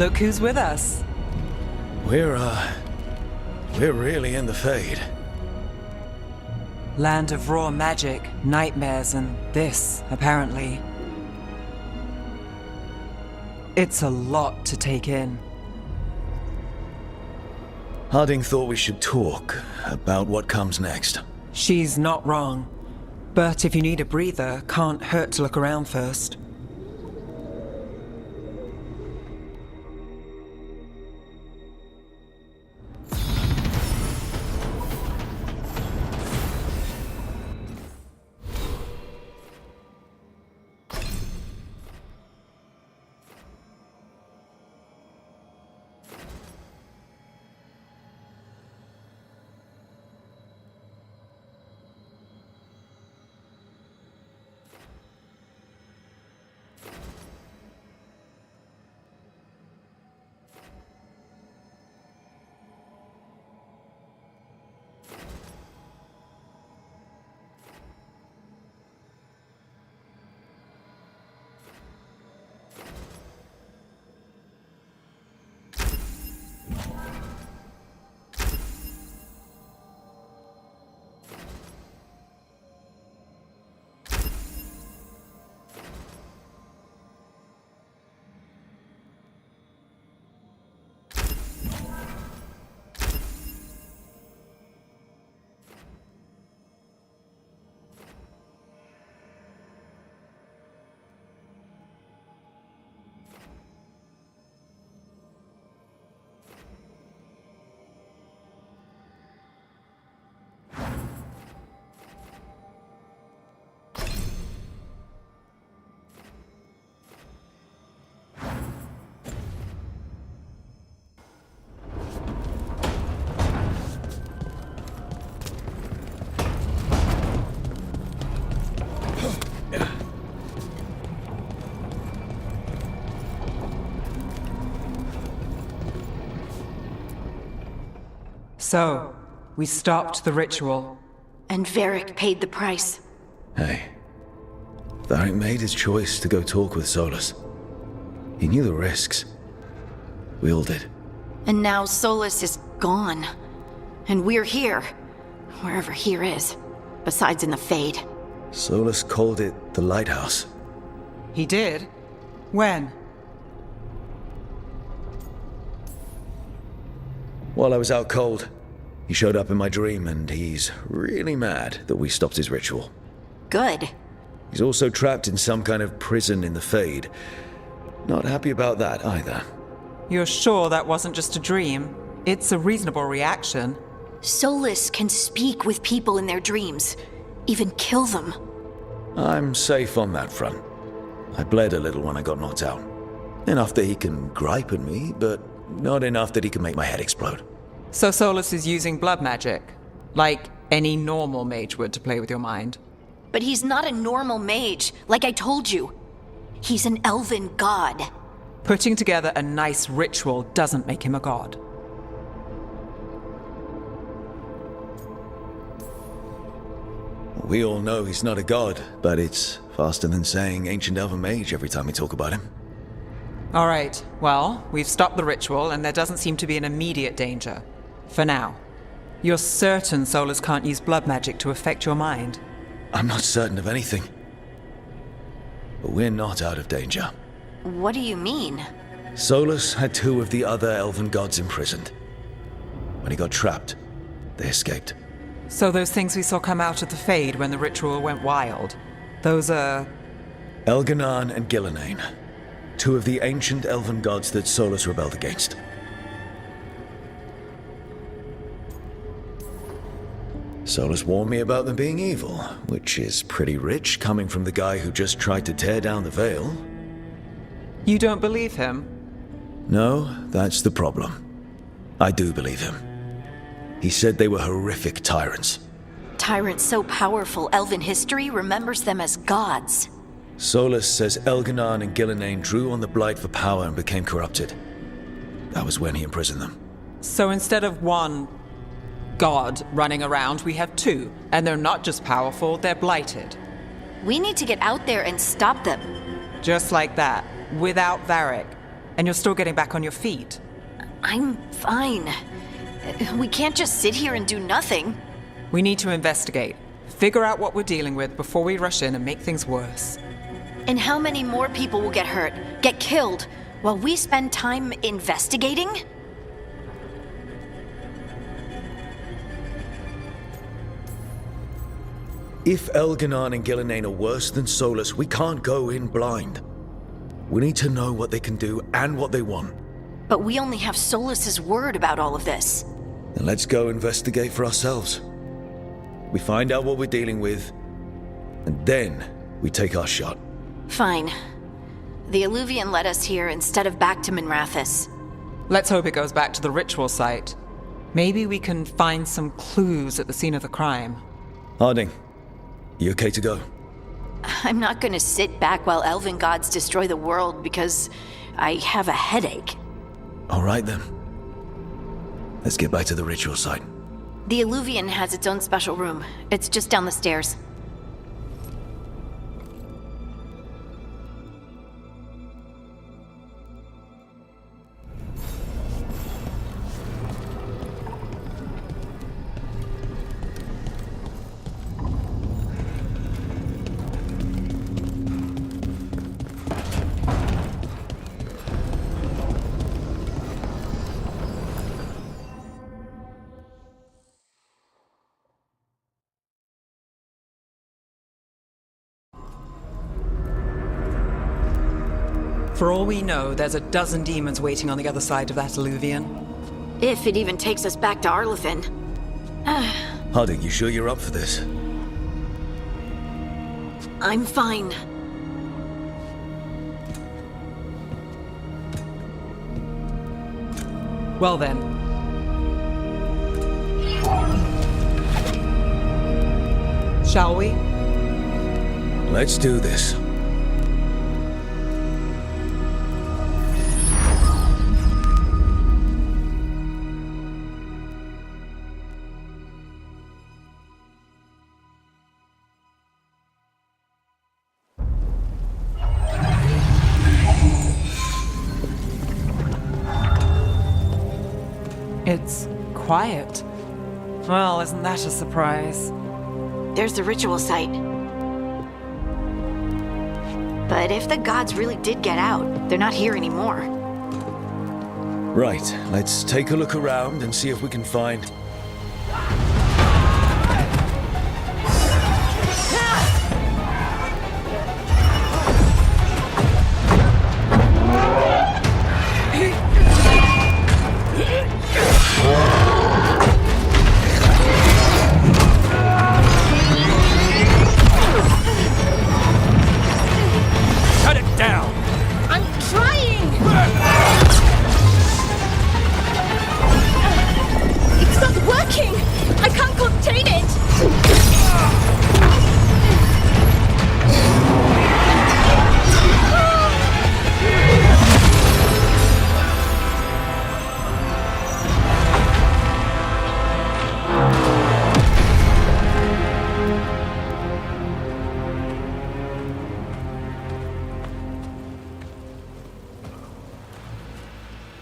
Look who's with us. We're really in the Fade. Land of raw magic, nightmares, and this, apparently. It's a lot to take in. Harding thought we should talk about what comes next. She's not wrong. But if you need a breather, can't hurt to look around first. So, we stopped the ritual. And Varric paid the price. Hey, Varric made his choice to go talk with Solus. He knew the risks. We all did. And now Solus is gone. And we're here. Wherever here is. Besides in the Fade. Solus called it the Lighthouse. He did? When? While I was out cold, he showed up in my dream, and he's really mad that we stopped his ritual. Good. He's also trapped in some kind of prison in the Fade. Not happy about that either. You're sure that wasn't just a dream? It's a reasonable reaction. Solus can speak with people in their dreams. Even kill them. I'm safe on that front. I bled a little when I got knocked out. Enough that he can gripe at me, but not enough that he can make my head explode. So Solus is using blood magic, like any normal mage would to play with your mind. But he's not a normal mage, like I told you. He's an elven god. Putting together a nice ritual doesn't make him a god. We all know he's not a god, but it's faster than saying ancient elven mage every time we talk about him. All right, well, we've stopped the ritual and there doesn't seem to be an immediate danger. For now. You're certain Solus can't use blood magic to affect your mind? I'm not certain of anything. But we're not out of danger. What do you mean? Solus had 2 of the other elven gods imprisoned. When he got trapped, they escaped. So those things we saw come out of the Fade when the ritual went wild, those are... Elganan and Gillenane. 2 of the ancient elven gods that Solus rebelled against. Solus warned me about them being evil, which is pretty rich coming from the guy who just tried to tear down the veil. You don't believe him? No, that's the problem. I do believe him. He said they were horrific tyrants. Tyrants so powerful, elven history remembers them as gods. Solus says Elganan and Gillenane drew on the Blight for power and became corrupted. That was when he imprisoned them. So instead of one god running around, we have 2. And they're not just powerful, they're blighted. We need to get out there and stop them. Just like that, without Varric. And you're still getting back on your feet. I'm fine. We can't just sit here and do nothing. We need to investigate. Figure out what we're dealing with before we rush in and make things worse. And how many more people will get hurt, get killed, while we spend time investigating? If Elganon and Gillenane are worse than Solus, we can't go in blind. We need to know what they can do and what they want. But we only have Solus's word about all of this. Then let's go investigate for ourselves. We find out what we're dealing with, and then we take our shot. Fine. The Illuvian led us here instead of back to Minrathous. Let's hope it goes back to the ritual site. Maybe we can find some clues at the scene of the crime. Harding, you okay to go? I'm not gonna sit back while elven gods destroy the world because I have a headache. All right then. Let's get back to the ritual site. The Illuvian has its own special room. It's just down the stairs. For all we know, there's a dozen demons waiting on the other side of that Illuvian. If it even takes us back to Arlethan. Harding, you sure you're up for this? I'm fine. Well then. Shall we? Let's do this. It's quiet. Well, isn't that a surprise? There's the ritual site. But if the gods really did get out, they're not here anymore. Right, let's take a look around and see if we can find...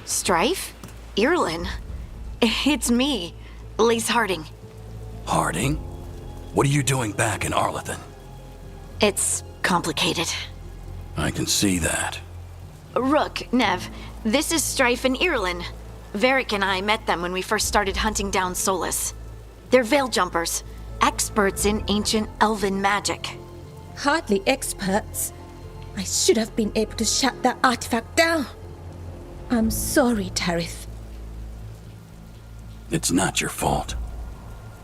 Strife? Irlin? It's me, Lise Harding. Harding? What are you doing back in Arlethan? It's complicated. I can see that. Rook, Nev, this is Strife and Irlin. Varric and I met them when we first started hunting down Solus. They're veil jumpers, experts in ancient elven magic. Hardly experts. I should have been able to shut that artifact down. I'm sorry, Tarith. It's not your fault.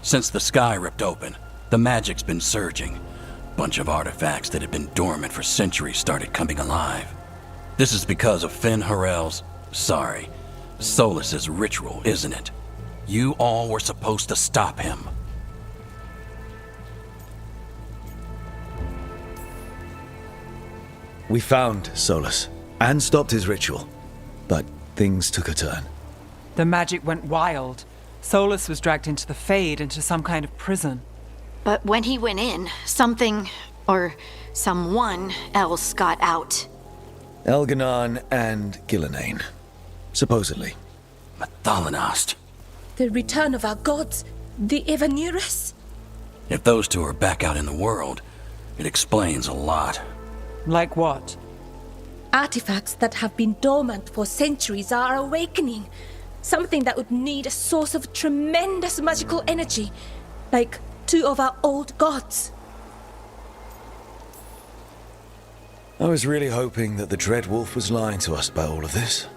Since the sky ripped open, the magic's been surging. Bunch of artifacts that had been dormant for centuries started coming alive. This is because of Finn Harel's... Solus's ritual, isn't it? You all were supposed to stop him. We found Solus and stopped his ritual, but things took a turn. The magic went wild. Solus was dragged into the Fade, into some kind of prison. But when he went in, something, or someone else got out. Elganon and Gillenane. Supposedly. Mathalanost. The return of our gods, the Evanurus. If those two are back out in the world, it explains a lot. Like what? Artifacts that have been dormant for centuries are awakening. Something that would need a source of tremendous magical energy, like two of our old gods. I was really hoping that the Dread Wolf was lying to us about all of this.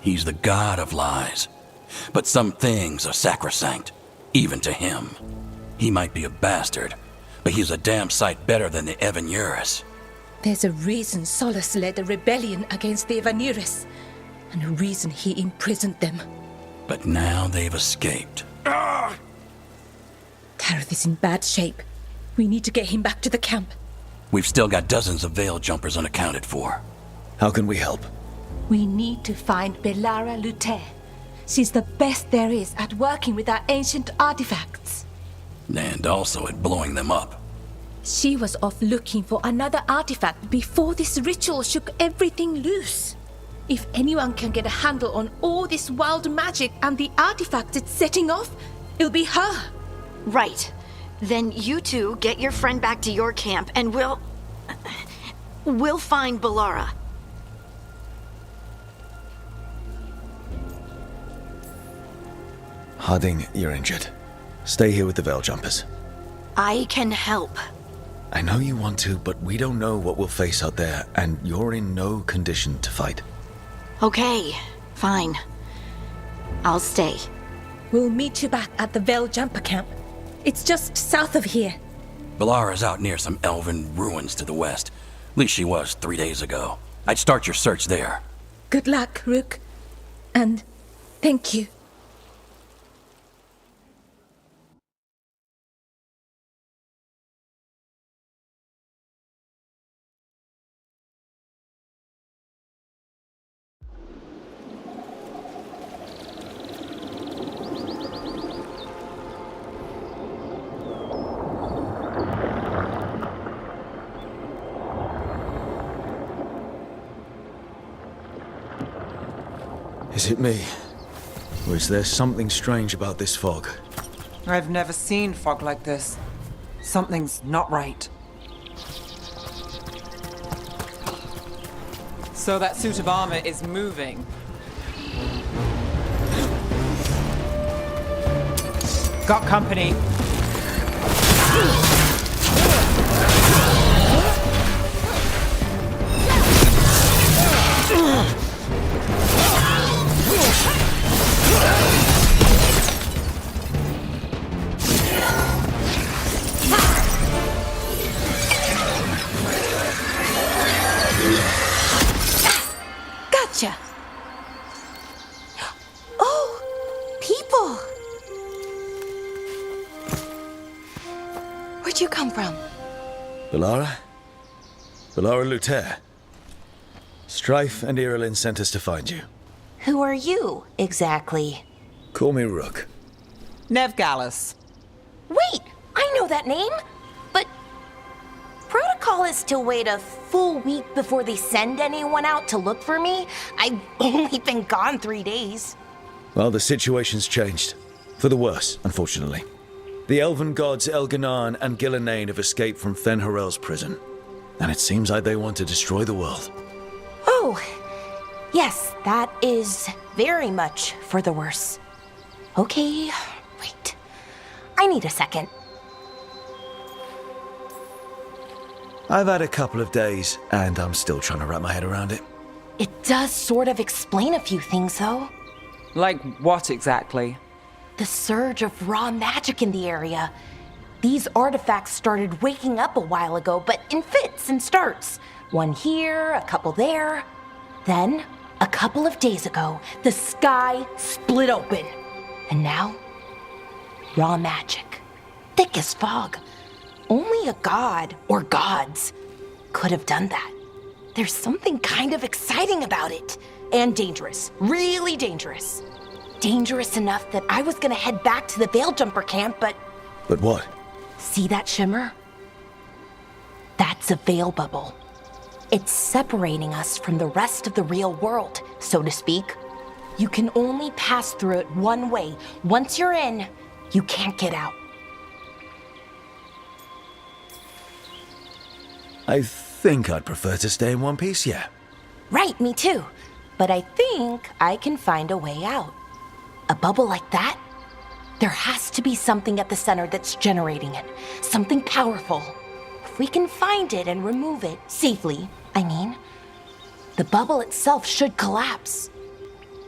He's the god of lies. But some things are sacrosanct, even to him. He might be a bastard, but he's a damn sight better than the Evanurus. There's a reason Solus led a rebellion against the Evanurus, and a reason he imprisoned them. But now they've escaped. Tareth is in bad shape. We need to get him back to the camp. We've still got dozens of veil jumpers unaccounted for. How can we help? We need to find Belara Luthe. She's the best there is at working with our ancient artifacts. And also at blowing them up. She was off looking for another artifact before this ritual shook everything loose. If anyone can get a handle on all this wild magic and the artifacts it's setting off, it'll be her. Right. Then you two get your friend back to your camp and we'll find Belara. Harding, you're injured. Stay here with the Veil Jumpers. I can help. I know you want to, but we don't know what we'll face out there, and you're in no condition to fight. Okay, fine. I'll stay. We'll meet you back at the Veil Jumper camp. It's just south of here. Belara's out near some elven ruins to the west. At least she was 3 days ago. I'd start your search there. Good luck, Rook. And thank you. Is it me? Or is there something strange about this fog? I've never seen fog like this. Something's not right. So that suit of armor is moving. Got company. Gotcha. Oh, people. Where'd you come from? Belara? Belara Luthe. Strife and Irilin sent us to find you. Who are you, exactly? Call me Rook. Nev Gallus. Wait, I know that name! But protocol is to wait a full week before they send anyone out to look for me. I've only been gone 3 days. Well, the situation's changed. For the worse, unfortunately. The elven gods Elganon and Gillenane have escaped from Fen'Harel's prison. And it seems like they want to destroy the world. Oh, yes, that is very much for the worse. Okay, wait. I need a second. I've had a couple of days, and I'm still trying to wrap my head around it. It does sort of explain a few things, though. Like what exactly? The surge of raw magic in the area. These artifacts started waking up a while ago, but in fits and starts. One here, a couple there. Then, a couple of days ago, the sky split open. And now, raw magic. Thick as fog. Only a god, or gods, could have done that. There's something kind of exciting about it. And dangerous. Really dangerous. Dangerous enough that I was gonna head back to the Veil Jumper camp, but... But what? See that shimmer? That's a veil bubble. It's separating us from the rest of the real world, so to speak. You can only pass through it one way. Once you're in, you can't get out. I think I'd prefer to stay in one piece, yeah. Right, me too. But I think I can find a way out. A bubble like that? There has to be something at the center that's generating it. Something powerful. If we can find it and remove it, safely, I mean, the bubble itself should collapse.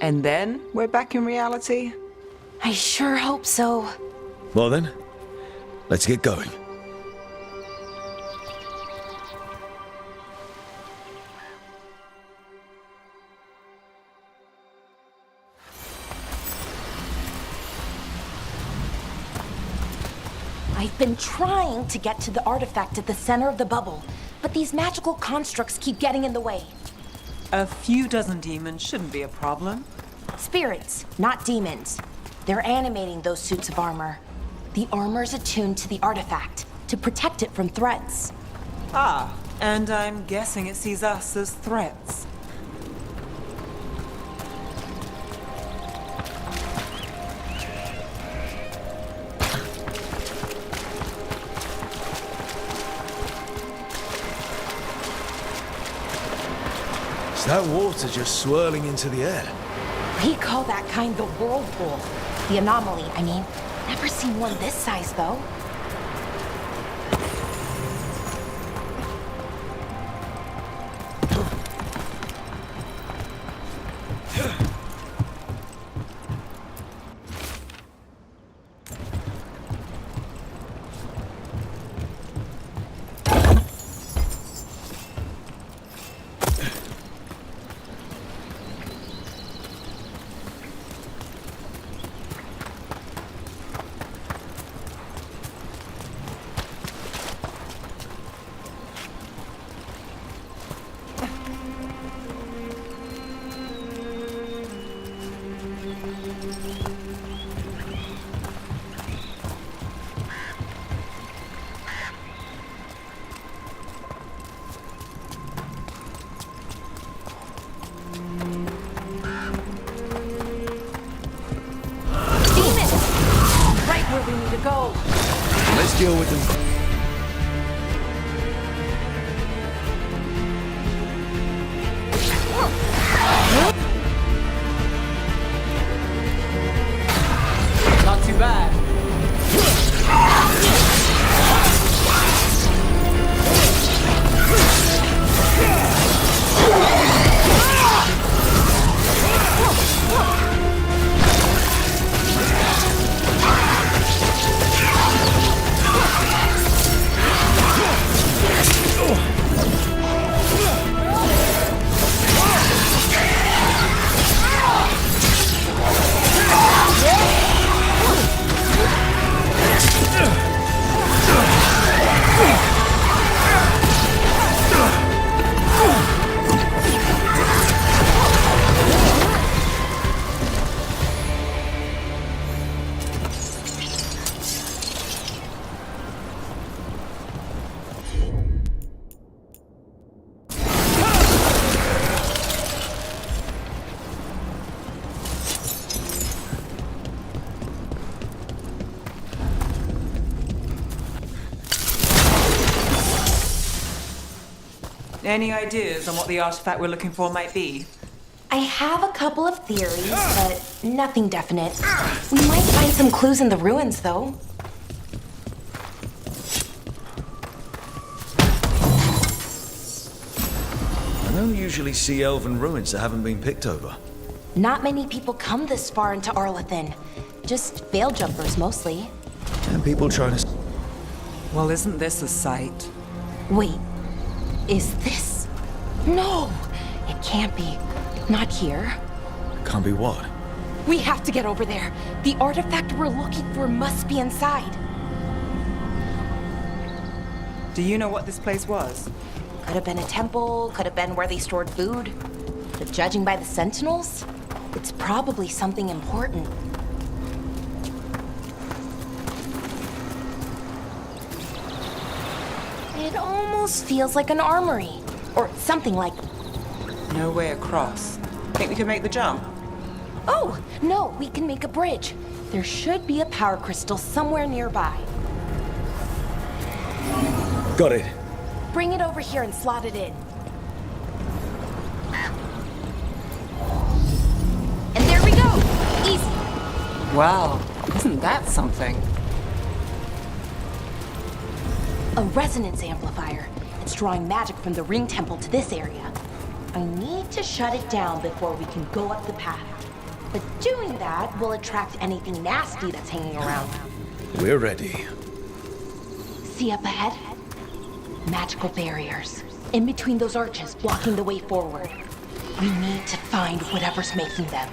And then we're back in reality? I sure hope so. Well then, let's get going. I've been trying to get to the artifact at the center of the bubble, but these magical constructs keep getting in the way. A few dozen demons shouldn't be a problem. Spirits, not demons. They're animating those suits of armor. The armor's attuned to the artifact to protect it from threats. Ah, and I'm guessing it sees us as threats. Is that water just swirling into the air? We call that kind the whirlpool. The anomaly, I mean. Never seen one this size, though. Where we need to go. Let's deal with them. Not too bad. Any ideas on what the artifact we're looking for might be? I have a couple of theories, but nothing definite. We might find some clues in the ruins, though. I don't usually see elven ruins that haven't been picked over. Not many people come this far into Arlathan. Just veil jumpers, mostly. And people trying to... Well, isn't this a sight? Wait, is this? No, it can't be. Not here. Can't be what? We have to get over there. The artifact we're looking for must be inside. Do you know what this place was? Could have been a temple, could have been where they stored food. But judging by the sentinels, it's probably something important. It almost feels like an armory. Or something like... No way across. Think we could make the jump? Oh, no, we can make a bridge. There should be a power crystal somewhere nearby. Got it. Bring it over here and slot it in. And there we go! Easy. Well, isn't that something? A resonance amplifier. It's drawing magic from the ring temple to this area. I need to shut it down before we can go up the path. But doing that will attract anything nasty that's hanging around. We're ready. See up ahead? Magical barriers. In between those arches, blocking the way forward. We need to find whatever's making them.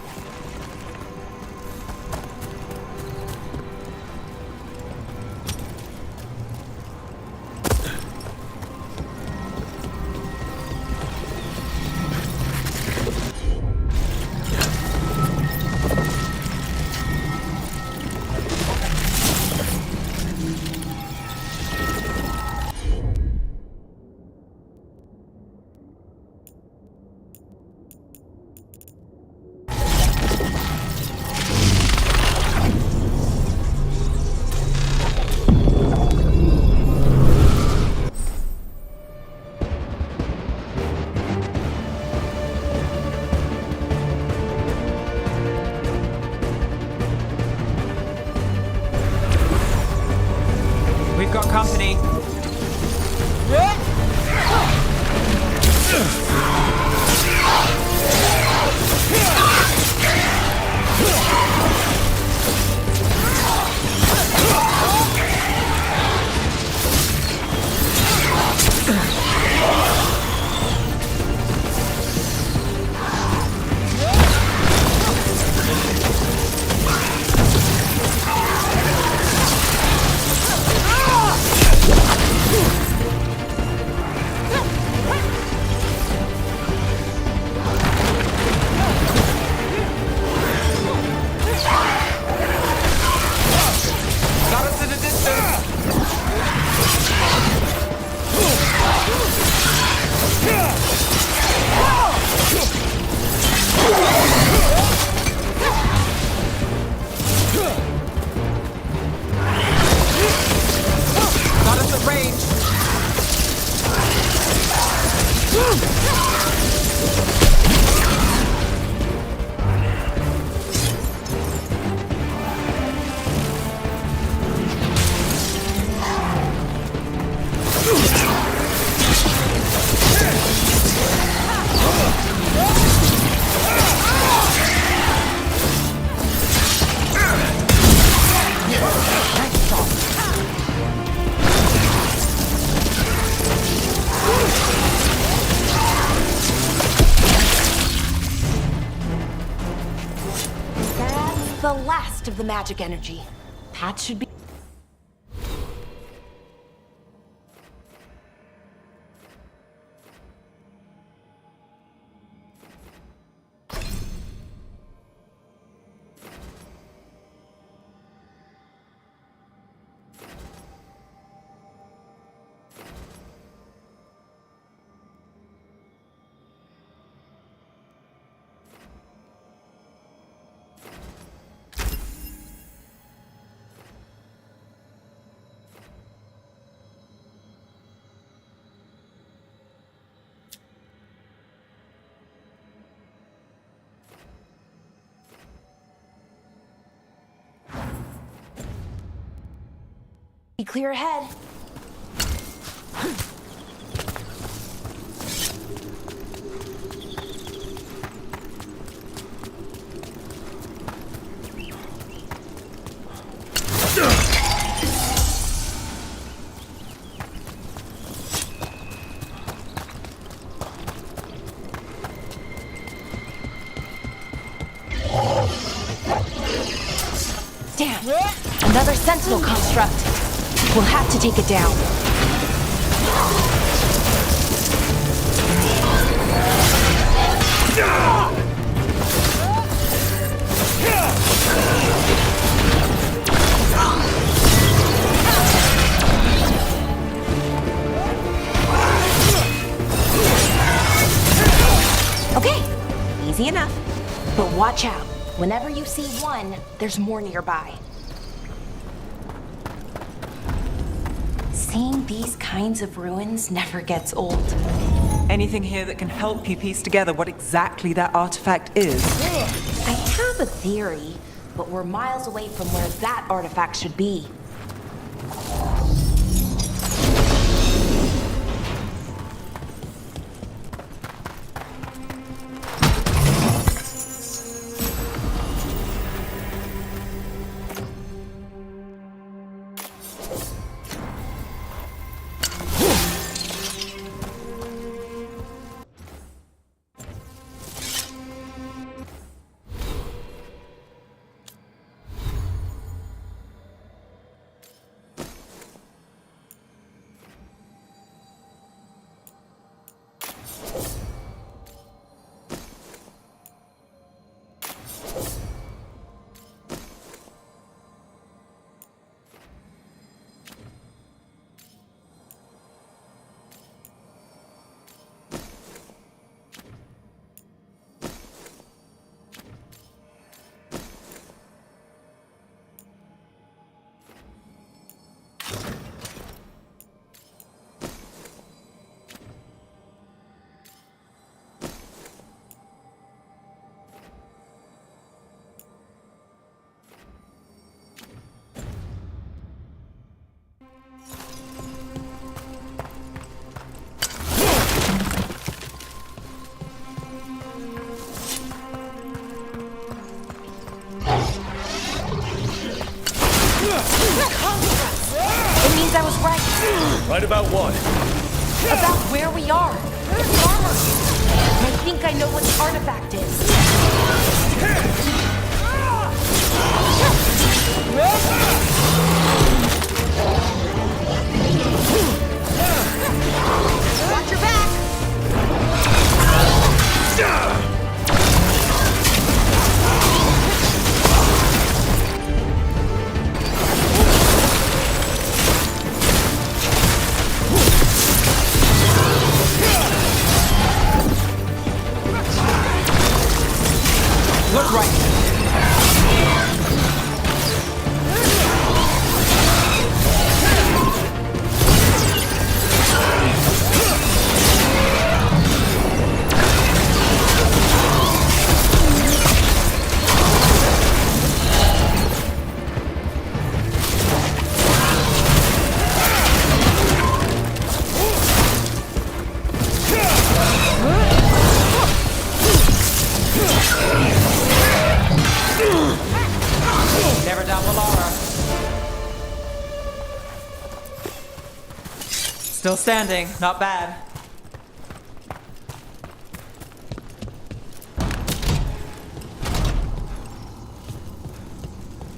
We've got company. Got us at a distance. Got us at range. That's the last of the magic energy. Path should be... Be clear ahead. Damn! Another sentinel construct. We'll have to take it down. Watch out. Whenever you see one, there's more nearby. Seeing these kinds of ruins never gets old. Anything here that can help you piece together what exactly that artifact is? I have a theory, but we're miles away from where that artifact should be. It means I was right. Right about what? About where we are. The armory. I think I know what the artifact is. Watch your back. Look right. Never down the Laura. Still standing, not bad.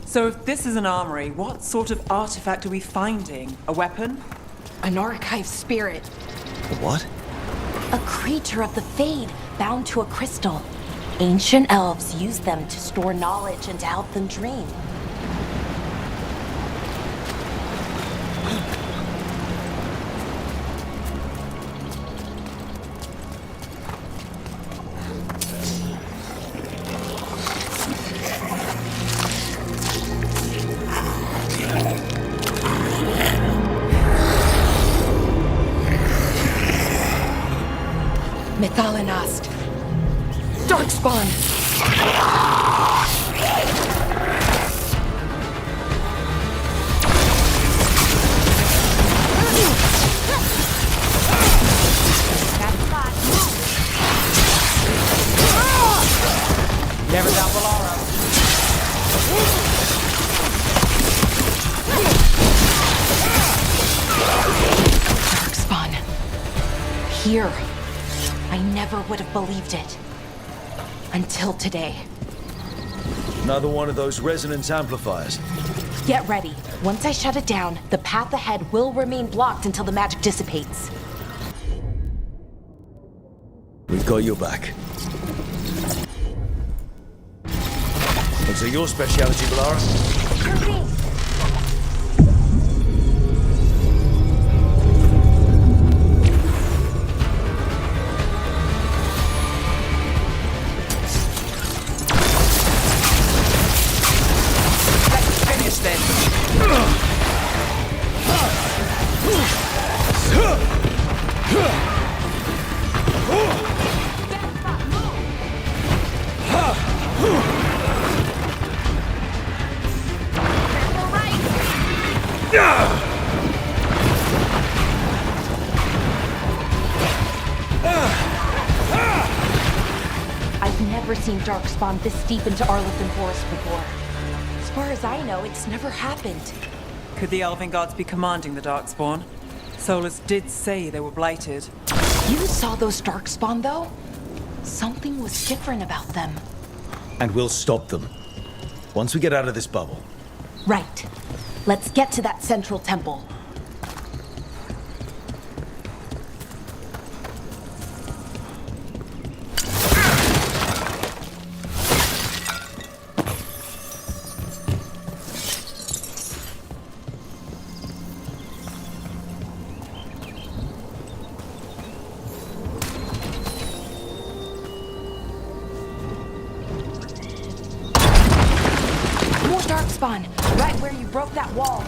So if this is an armory, what sort of artifact are we finding? A weapon? An archive spirit. What? A creature of the Fade, bound to a crystal. Ancient elves use them to store knowledge and to help them dream. Methalinast. Darkspawn. Never down the Laura. Darkspawn. Here. I never would have believed it. Until today. Another one of those resonance amplifiers. Get ready. Once I shut it down, the path ahead will remain blocked until the magic dissipates. We've got your back. What's your speciality, Valara? Kirby! I've never seen Darkspawn this deep into Arlithan Forest before. As far as I know, it's never happened. Could the Elven Gods be commanding the Darkspawn? Solus did say they were blighted. You saw those Darkspawn, though? Something was different about them. And we'll stop them. Once we get out of this bubble. Right. Let's get to that central temple. More Darkspawn, right where you broke that wall.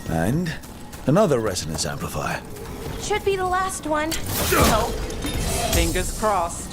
And another resonance amplifier. Should be the last one. No. Fingers crossed.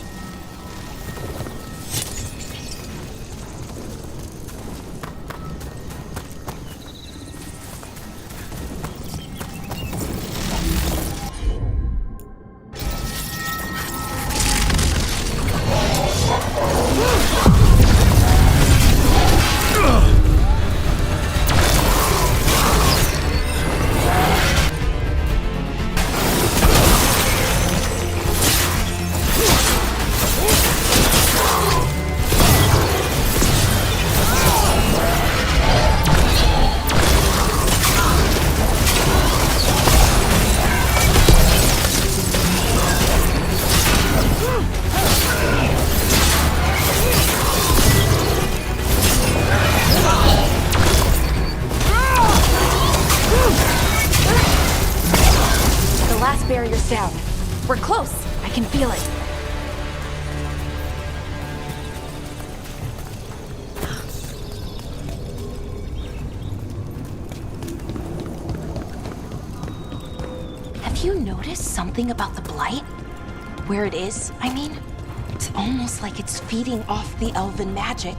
Barrier's down. We're close. I can feel it. Have you noticed something about the blight? Where it is, I mean? It's almost like it's feeding off the elven magic.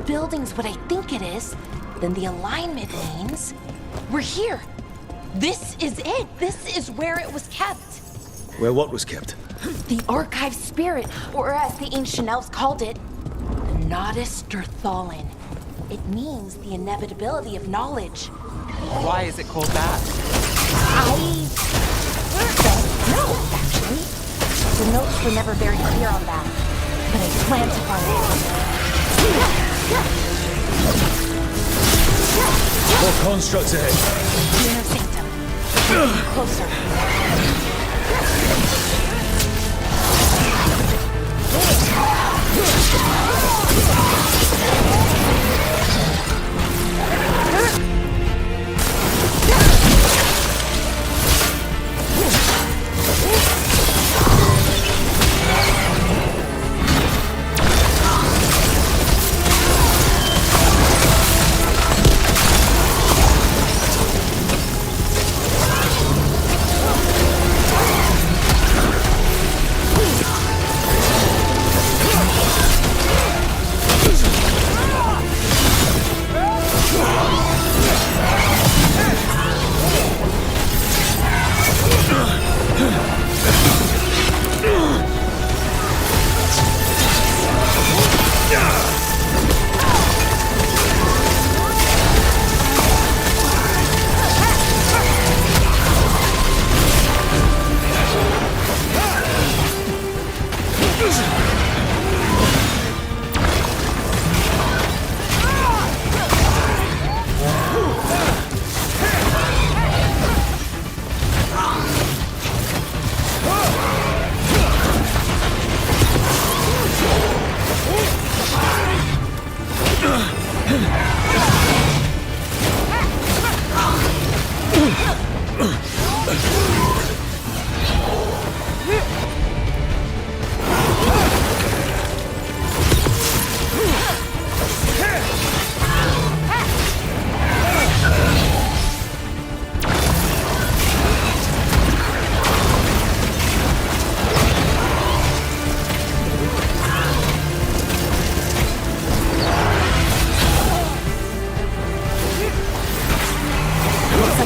Building's what I think it is, then the alignment means we're here. This is it. This is where it was kept. Where what was kept? The archive spirit, or as the ancient elves called it, the Nodus Derthalin. It means the inevitability of knowledge. Why is it called that? I don't know, actually. The notes were never very clear on that, but I plan to find it. More constructs ahead. Inner Sanctum. Closer.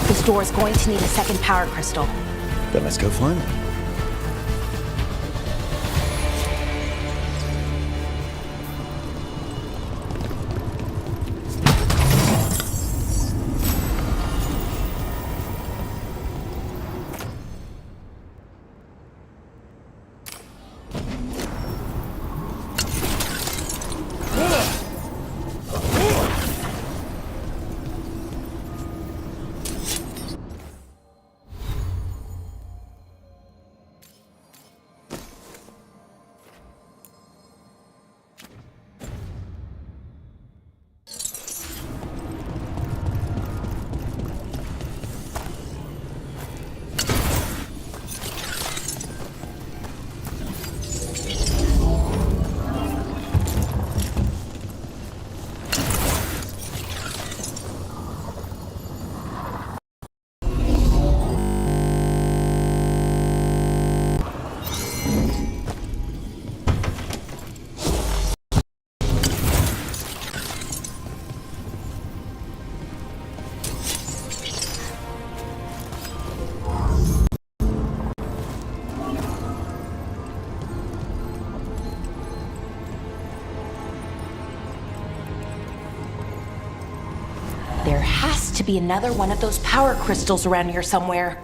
This door is going to need a second power crystal. Then let's go find it. There has to be another one of those power crystals around here somewhere.